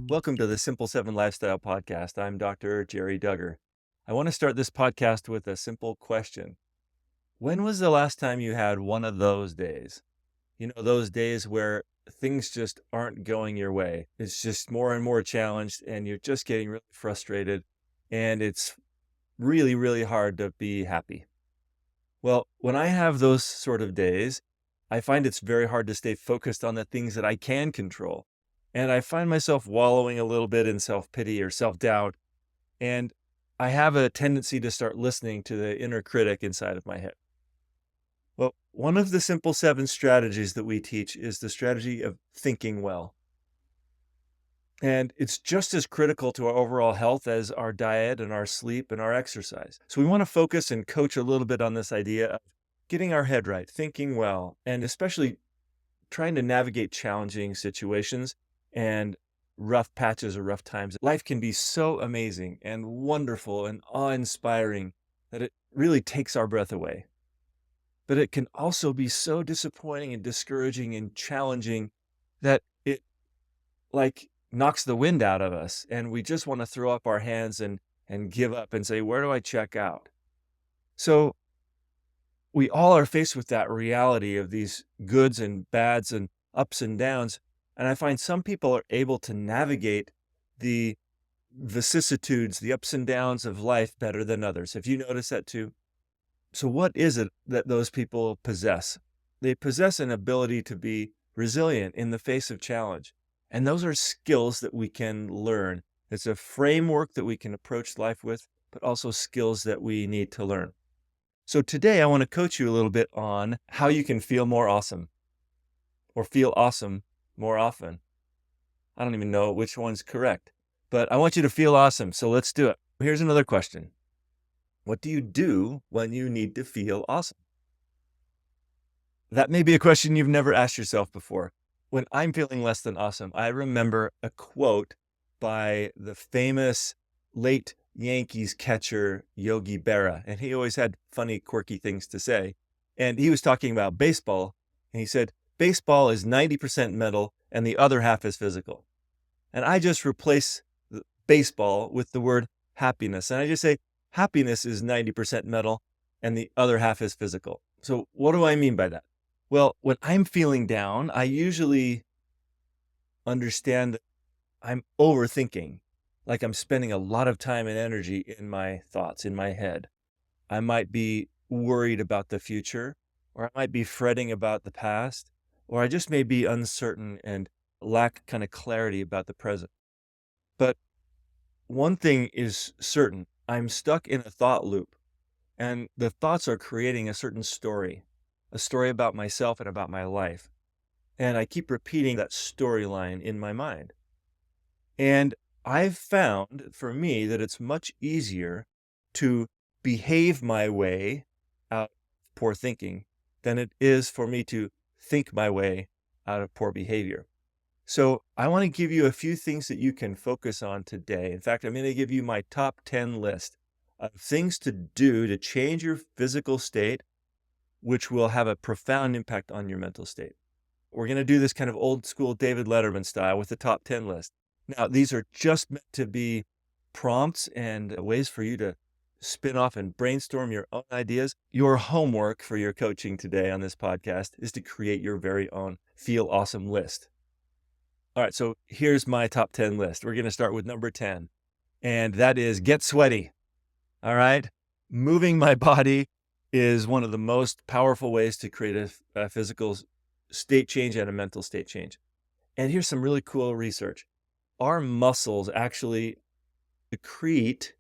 Welcome to the Simple 7 Lifestyle Podcast. I'm Dr. Jerry Duggar. I want to start this podcast with a simple question. When was the last time you had one of those days? You know, those days where things just aren't going your way. It's just more and more challenged and you're just getting really frustrated and it's really, really hard to be happy. Well, when I have those sort of days, I find it's very hard to stay focused on the things that I can control. And I find myself wallowing a little bit in self-pity or self-doubt. And I have a tendency to start listening to the inner critic inside of my head. Well, one of the simple 7 strategies that we teach is the strategy of thinking well. And it's just as critical to our overall health as our diet and our sleep and our exercise. So we want to focus and coach a little bit on this idea of getting our head right, thinking well, and especially trying to navigate challenging situations and rough patches or rough times. Life can be so amazing and wonderful and awe-inspiring that it really takes our breath away. But it can also be so disappointing and discouraging and challenging that it knocks the wind out of us and we just want to throw up our hands and give up and say, where do I check out? So we all are faced with that reality of these goods and bads and ups and downs. And I find some people are able to navigate the vicissitudes, the ups and downs of life better than others. Have you noticed that too? So what is it that those people possess? They possess an ability to be resilient in the face of challenge. And those are skills that we can learn. It's a framework that we can approach life with, but also skills that we need to learn. So today I want to coach you a little bit on how you can feel more awesome or feel awesome more often. I don't even know which one's correct, but I want you to feel awesome. So let's do it. Here's another question. What do you do when you need to feel awesome? That may be a question you've never asked yourself before. When I'm feeling less than awesome, I remember a quote by the famous late Yankees catcher Yogi Berra, and he always had funny, quirky things to say. And he was talking about baseball, and he said, baseball is 90% mental and the other half is physical. And I just replace the baseball with the word happiness. And I just say, happiness is 90% mental and the other half is physical. So what do I mean by that? Well, when I'm feeling down, I usually understand that I'm overthinking, like I'm spending a lot of time and energy in my thoughts, in my head. I might be worried about the future, or I might be fretting about the past, or I just may be uncertain and lack kind of clarity about the present. But one thing is certain, I'm stuck in a thought loop, and the thoughts are creating a certain story, a story about myself and about my life. And I keep repeating that storyline in my mind. And I've found for me that it's much easier to behave my way out of poor thinking than it is for me to think my way out of poor behavior. So I want to give you a few things that you can focus on today. In fact, I'm going to give you my top 10 list of things to do to change your physical state, which will have a profound impact on your mental state. We're going to do this kind of old school David Letterman style with the top 10 list. Now, these are just meant to be prompts and ways for you to spin off and brainstorm your own ideas. Your homework for your coaching today on this podcast is to create your very own Feel Awesome list. All right, so here's my top 10 list. We're going to start with number 10, and that is get sweaty. All right, moving my body is one of the most powerful ways to create a physical state change and a mental state change. And here's some really cool research. Our muscles actually secrete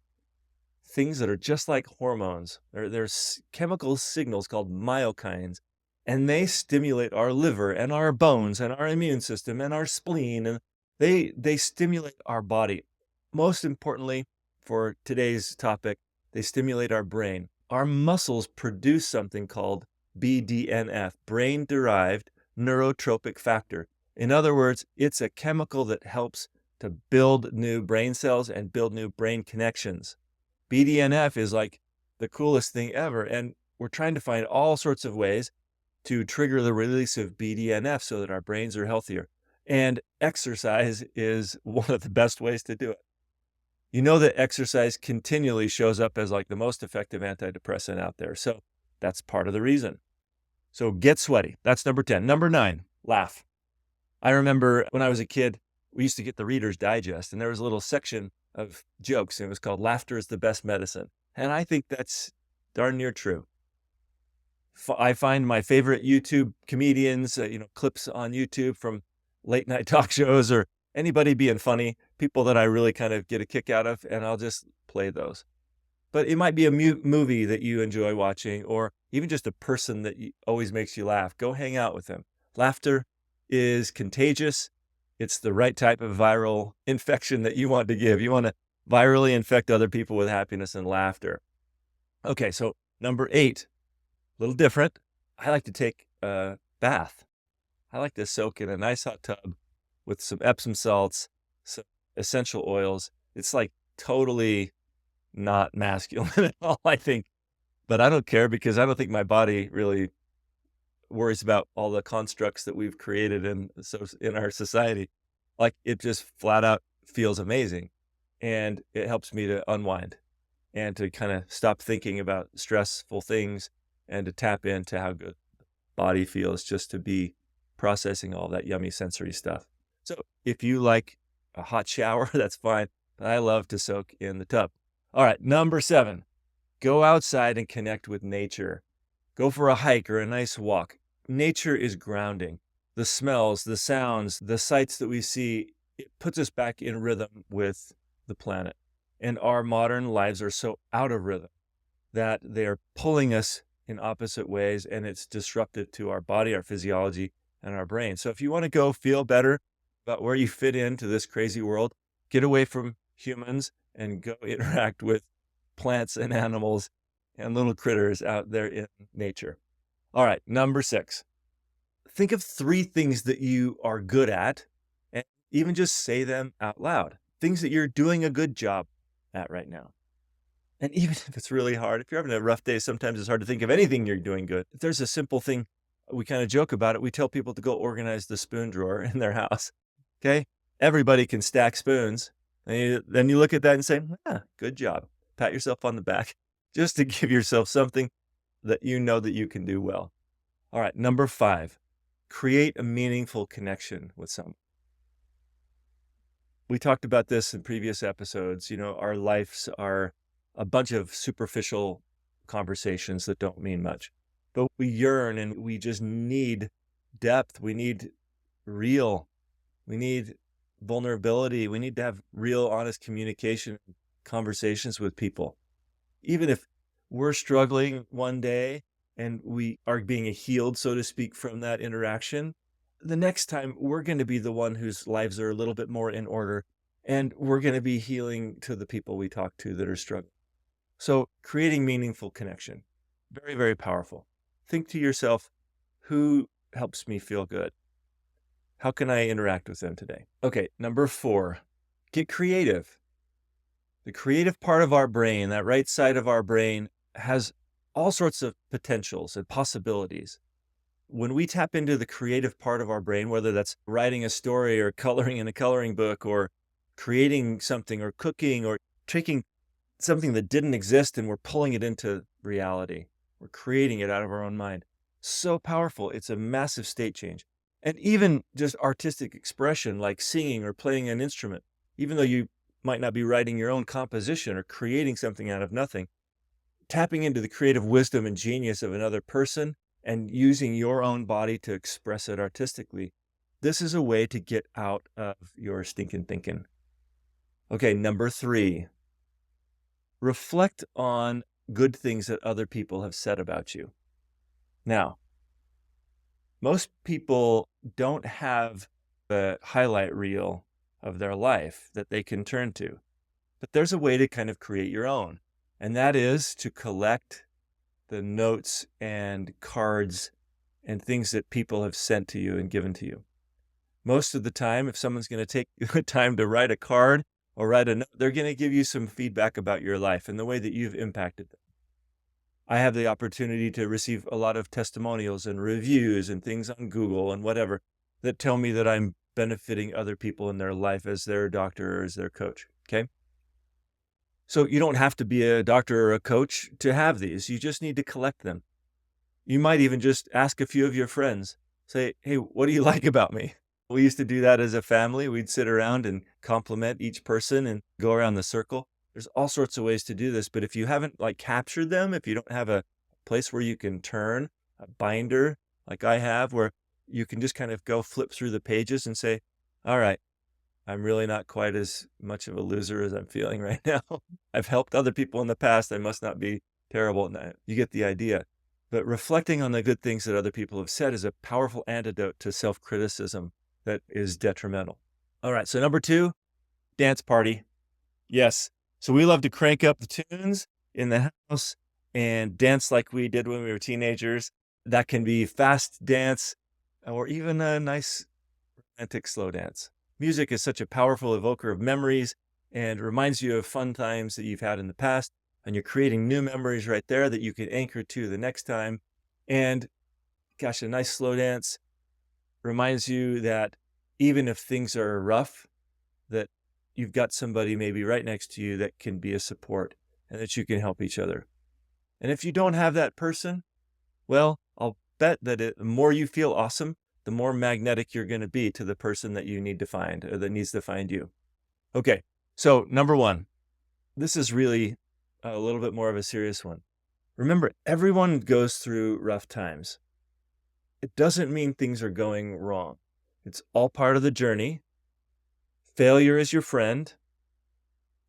things that are just like hormones. There's chemical signals called myokines, and they stimulate our liver and our bones and our immune system and our spleen, and they stimulate our body. Most importantly, for today's topic, they stimulate our brain. Our muscles produce something called BDNF, brain-derived neurotropic factor. In other words, it's a chemical that helps to build new brain cells and build new brain connections. BDNF is like the coolest thing ever. And we're trying to find all sorts of ways to trigger the release of BDNF so that our brains are healthier. And exercise is one of the best ways to do it. You know that exercise continually shows up as like the most effective antidepressant out there. So that's part of the reason. So get sweaty. That's number 10. Number 9, laugh. I remember when I was a kid, we used to get the Reader's Digest, and there was a little section of jokes, and it was called Laughter is the Best Medicine. And I think that's darn near true. I find my favorite YouTube comedians, clips on YouTube from late night talk shows or anybody being funny, people that I really kind of get a kick out of, and I'll just play those. But it might be a movie that you enjoy watching, or even just a person that always makes you laugh. Go hang out with them. Laughter is contagious. It's the right type of viral infection that you want to give. You want to virally infect other people with happiness and laughter. Okay, so number 8, a little different. I like to take a bath. I like to soak in a nice hot tub with some Epsom salts, some essential oils. It's like totally not masculine at all, I think. But I don't care because I don't think my body really worries about all the constructs that we've created in our society. Like, it just flat out feels amazing. And it helps me to unwind and to kind of stop thinking about stressful things and to tap into how good the body feels just to be processing all that yummy sensory stuff. So if you like a hot shower, that's fine. But I love to soak in the tub. All right, number 7, go outside and connect with nature. Go for a hike or a nice walk. Nature is grounding. The smells, the sounds, the sights that we see, it puts us back in rhythm with the planet. And our modern lives are so out of rhythm that they are pulling us in opposite ways, and it's disruptive to our body, our physiology, and our brain. So if you want to go feel better about where you fit into this crazy world, get away from humans and go interact with plants and animals and little critters out there in nature. All right, number 6. Think of 3 things that you are good at and even just say them out loud. Things that you're doing a good job at right now. And even if it's really hard, if you're having a rough day, sometimes it's hard to think of anything you're doing good. If there's a simple thing, we kind of joke about it. We tell people to go organize the spoon drawer in their house. Okay? Everybody can stack spoons. And then you look at that and say, good job. Pat yourself on the back just to give yourself something that you know that you can do well. All right, number 5, create a meaningful connection with someone. We talked about this in previous episodes. Our lives are a bunch of superficial conversations that don't mean much. But we yearn and we just need depth. We need real. We need vulnerability. We need to have real, honest communication, conversations with people. Even if we're struggling one day and we are being healed, so to speak, from that interaction, the next time we're going to be the one whose lives are a little bit more in order, and we're going to be healing to the people we talk to that are struggling. So creating meaningful connection, very, very powerful. Think to yourself, who helps me feel good? How can I interact with them today? Okay, number 4, get creative. The creative part of our brain, that right side of our brain, has all sorts of potentials and possibilities. When we tap into the creative part of our brain, whether that's writing a story or coloring in a coloring book or creating something or cooking or taking something that didn't exist and we're pulling it into reality. We're creating it out of our own mind. So powerful. It's a massive state change. And even just artistic expression like singing or playing an instrument, even though you might not be writing your own composition or creating something out of nothing, tapping into the creative wisdom and genius of another person and using your own body to express it artistically. This is a way to get out of your stinking thinking. Okay, number 3, reflect on good things that other people have said about you. Now, most people don't have the highlight reel of their life that they can turn to, but there's a way to kind of create your own, and that is to collect the notes and cards and things that people have sent to you and given to you. Most of the time, if someone's going to take the time to write a card or write a note, they're going to give you some feedback about your life and the way that you've impacted them. I have the opportunity to receive a lot of testimonials and reviews and things on Google and whatever that tell me that I'm benefiting other people in their life as their doctor or as their coach. Okay. So you don't have to be a doctor or a coach to have these. You just need to collect them. You might even just ask a few of your friends, say, hey, what do you like about me? We used to do that as a family. We'd sit around and compliment each person and go around the circle. There's all sorts of ways to do this, but if you haven't like captured them, if you don't have a place where you can turn a binder like I have, where you can just kind of go flip through the pages and say, all right, I'm really not quite as much of a loser as I'm feeling right now. I've helped other people in the past. I must not be terrible. No, you get the idea. But reflecting on the good things that other people have said is a powerful antidote to self-criticism that is detrimental. All right, so number 2, dance party. Yes. So we love to crank up the tunes in the house and dance like we did when we were teenagers. That can be fast dance or even a nice romantic slow dance. Music is such a powerful evoker of memories and reminds you of fun times that you've had in the past. And you're creating new memories right there that you can anchor to the next time. And gosh, a nice slow dance reminds you that even if things are rough, that you've got somebody maybe right next to you that can be a support and that you can help each other. And if you don't have that person, well, I'll bet that the more you feel awesome, the more magnetic you're going to be to the person that you need to find or that needs to find you. Okay, so number 1, this is really a little bit more of a serious one. Remember, everyone goes through rough times. It doesn't mean things are going wrong. It's all part of the journey. Failure is your friend,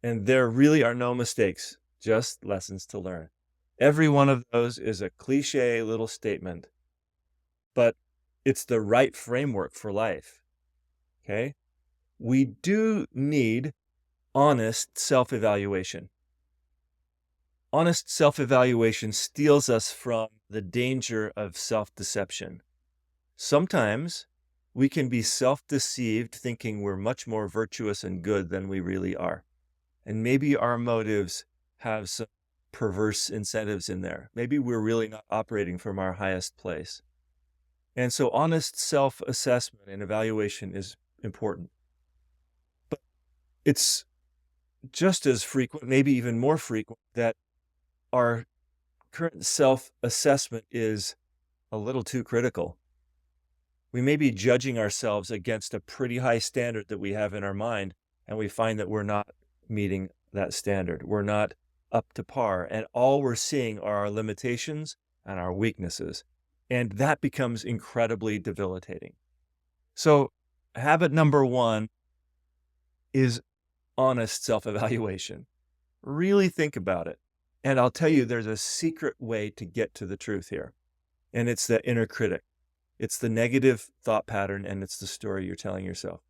and there really are no mistakes, just lessons to learn. Every one of those is a cliche little statement, but it's the right framework for life. Okay? We do need honest self-evaluation. Honest self-evaluation steals us from the danger of self-deception. Sometimes we can be self-deceived thinking we're much more virtuous and good than we really are. And maybe our motives have some perverse incentives in there. Maybe we're really not operating from our highest place. And so honest self-assessment and evaluation is important. But it's just as frequent, maybe even more frequent, that our current self-assessment is a little too critical. We may be judging ourselves against a pretty high standard that we have in our mind, and we find that we're not meeting that standard. We're not up to par, and all we're seeing are our limitations and our weaknesses. And that becomes incredibly debilitating. So habit number 1 is honest self-evaluation. Really think about it. And I'll tell you, there's a secret way to get to the truth here. And it's the inner critic. It's the negative thought pattern, and it's the story you're telling yourself.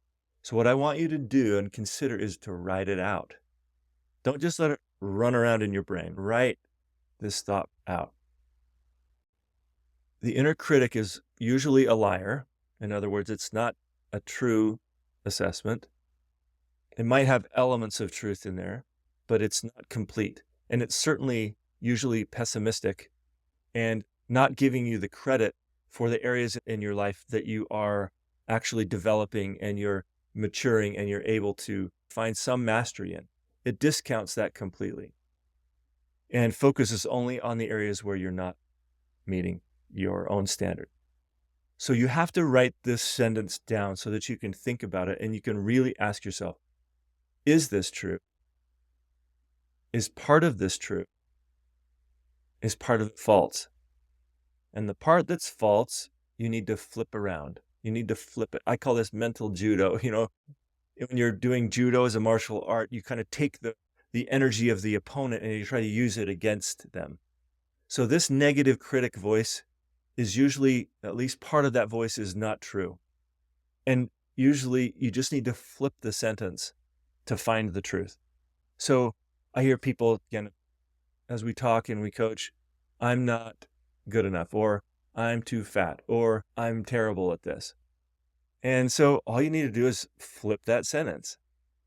So what I want you to do and consider is to write it out. Don't just let it run around in your brain. Write this thought out. The inner critic is usually a liar. In other words, it's not a true assessment. It might have elements of truth in there, but it's not complete. And it's certainly usually pessimistic and not giving you the credit for the areas in your life that you are actually developing and you're maturing and you're able to find some mastery in. It discounts that completely and focuses only on the areas where you're not meeting your own standard. So you have to write this sentence down so that you can think about it and you can really ask yourself, is this true? Is part of this true? Is part of it false? And the part that's false, you need to flip around. You need to flip it. I call this mental judo. When you're doing judo as a martial art, you kind of take the energy of the opponent and you try to use it against them. So this negative critic voice is usually, at least part of that voice is not true. And usually you just need to flip the sentence to find the truth. So I hear people, again, as we talk and we coach, I'm not good enough, or I'm too fat, or I'm terrible at this. And so all you need to do is flip that sentence.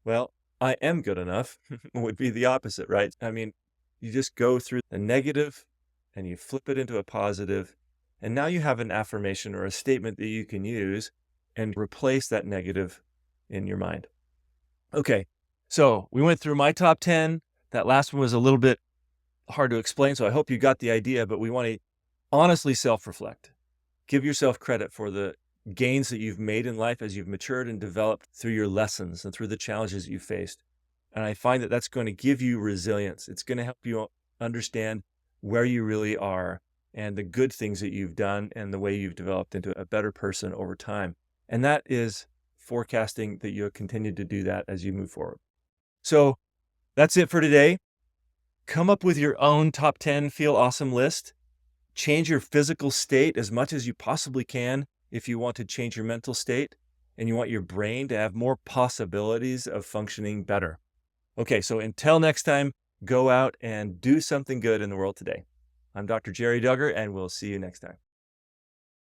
Well, I am good enough would be the opposite, right? I mean, you just go through the negative and you flip it into a positive, and now you have an affirmation or a statement that you can use and replace that negative in your mind. Okay, so we went through my top 10. That last one was a little bit hard to explain, so I hope you got the idea, but we want to honestly self-reflect. Give yourself credit for the gains that you've made in life as you've matured and developed through your lessons and through the challenges you faced. And I find that that's going to give you resilience. It's going to help you understand where you really are and the good things that you've done and the way you've developed into a better person over time. And that is forecasting that you'll continue to do that as you move forward. So that's it for today. Come up with your own top 10 Feel Awesome list. Change your physical state as much as you possibly can if you want to change your mental state and you want your brain to have more possibilities of functioning better. Okay, so until next time, go out and do something good in the world today. I'm Dr. Jerry Duggar, and we'll see you next time.